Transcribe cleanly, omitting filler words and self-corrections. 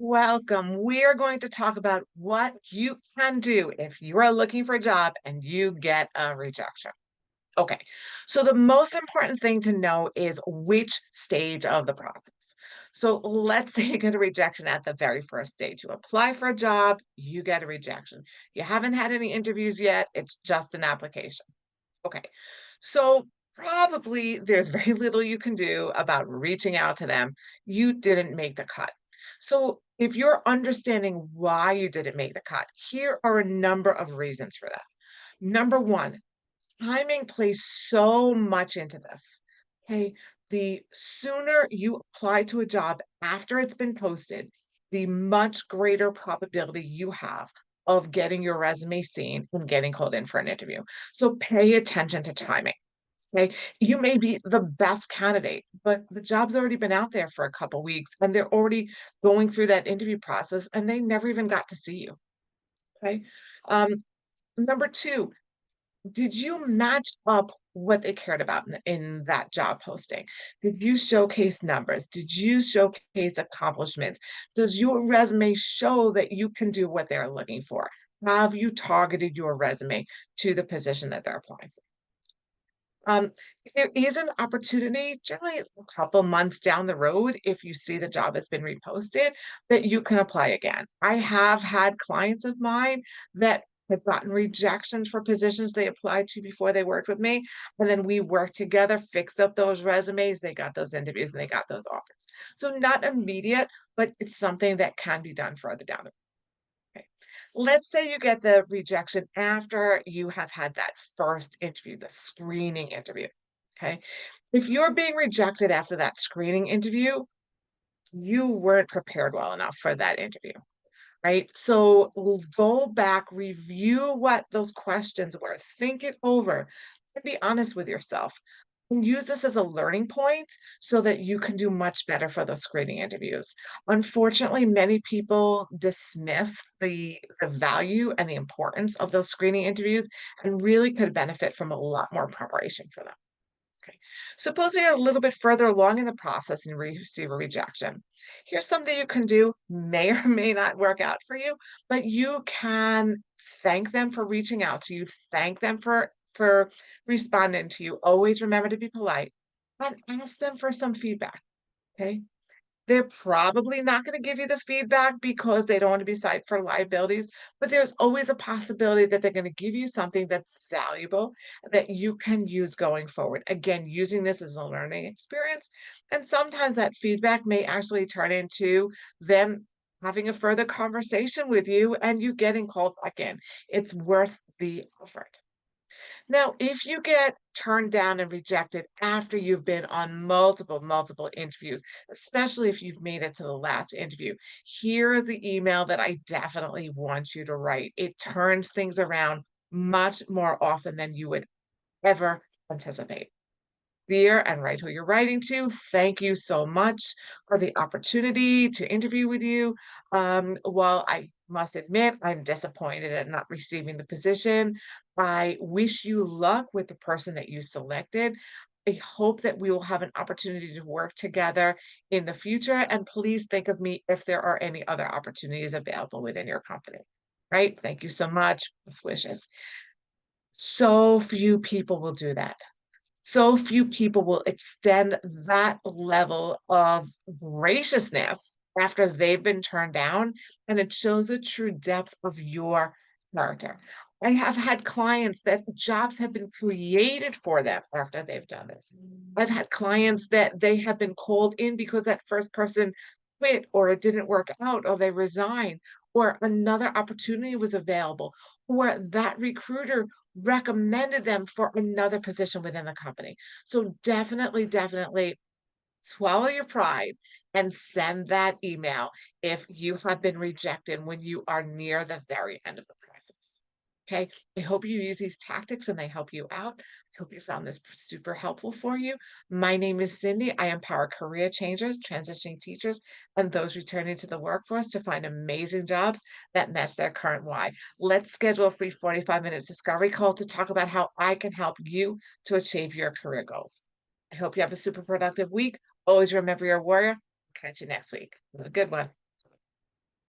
Welcome. We are going to talk about what you can do if you are looking for a job and you get a rejection. Okay, so the most important thing to know is which stage of the process. So let's say you get a rejection at the very first stage. You apply for a job, you get a rejection. You haven't had any interviews yet, it's just an application. Okay, so probably there's very little you can do about reaching out to them. You didn't make the cut. So if you're understanding why you didn't make the cut, here are a number of reasons for that. Number one, timing plays so much into this. Okay, the sooner you apply to a job after it's been posted, the much greater probability you have of getting your resume seen and getting called in for an interview. So pay attention to timing. Okay. You may be the best candidate, but the job's already been out there for a couple weeks and they're already going through that interview process and they never even got to see you. Okay. Um, Number two, did you match up what they cared about in that job posting? Did you showcase numbers? Did you showcase accomplishments? Does your resume show that you can do what they're looking for? Have you targeted your resume to the position that they're applying for? If there is an opportunity, generally a couple months down the road, if you see the job has been reposted, that you can apply again. I have had clients of mine that have gotten rejections for positions they applied to before they worked with me. And then we worked together, fixed up those resumes, they got those interviews and they got those offers. So not immediate, but it's something that can be done further down the road. Okay. Let's say you get the rejection after you have had that first interview, the screening interview. Okay. If you're being rejected after that screening interview, you weren't prepared well enough for that interview, right? So go back, review what those questions were, think it over, and be honest with yourself. And use this as a learning point so that you can do much better for those screening interviews. Unfortunately, many people dismiss the value and the importance of those screening interviews and really could benefit from a lot more preparation for them. Okay. Suppose you're a little bit further along in the process and receive a rejection. Here's something you can do, may or may not work out for you, but you can thank them for reaching out to you, thank them for responding to you. Always remember to be polite and ask them for some feedback. Okay. They're probably not gonna give you the feedback because they don't wanna be cited for liabilities, but there's always a possibility that they're gonna give you something that's valuable that you can use going forward. Again, using this as a learning experience, and sometimes that feedback may actually turn into them having a further conversation with you and you getting called back in. It's worth the effort. Now, if you get turned down and rejected after you've been on multiple interviews, especially if you've made it to the last interview, here is the email that I definitely want you to write. It turns things around much more often than you would ever anticipate. Dear, and write who you're writing to. Thank you so much for the opportunity to interview with you. While I must admit I'm disappointed at not receiving the position, I wish you luck with the person that you selected. I hope that we will have an opportunity to work together in the future. And please think of me if there are any other opportunities available within your company. Right? Thank you so much. Best wishes. So few people will do that. So few people will extend that level of graciousness after they've been turned down, and it shows a true depth of your character. I have had clients that jobs have been created for them after they've done this. I've had clients that they have been called in because that first person quit or it didn't work out or they resigned or another opportunity was available or that recruiter recommended them for another position within the company. So definitely swallow your pride and send that email if you have been rejected when you are near the very end of the process. Okay, I hope you use these tactics and they help you out. I hope you found this super helpful for you. My name is Cindy. I empower career changers, transitioning teachers, and those returning to the workforce to find amazing jobs that match their current why. Let's schedule a free 45-minute discovery call to talk about how I can help you to achieve your career goals. I hope you have a super productive week. Always remember you're a warrior. Catch you next week. Have a good one.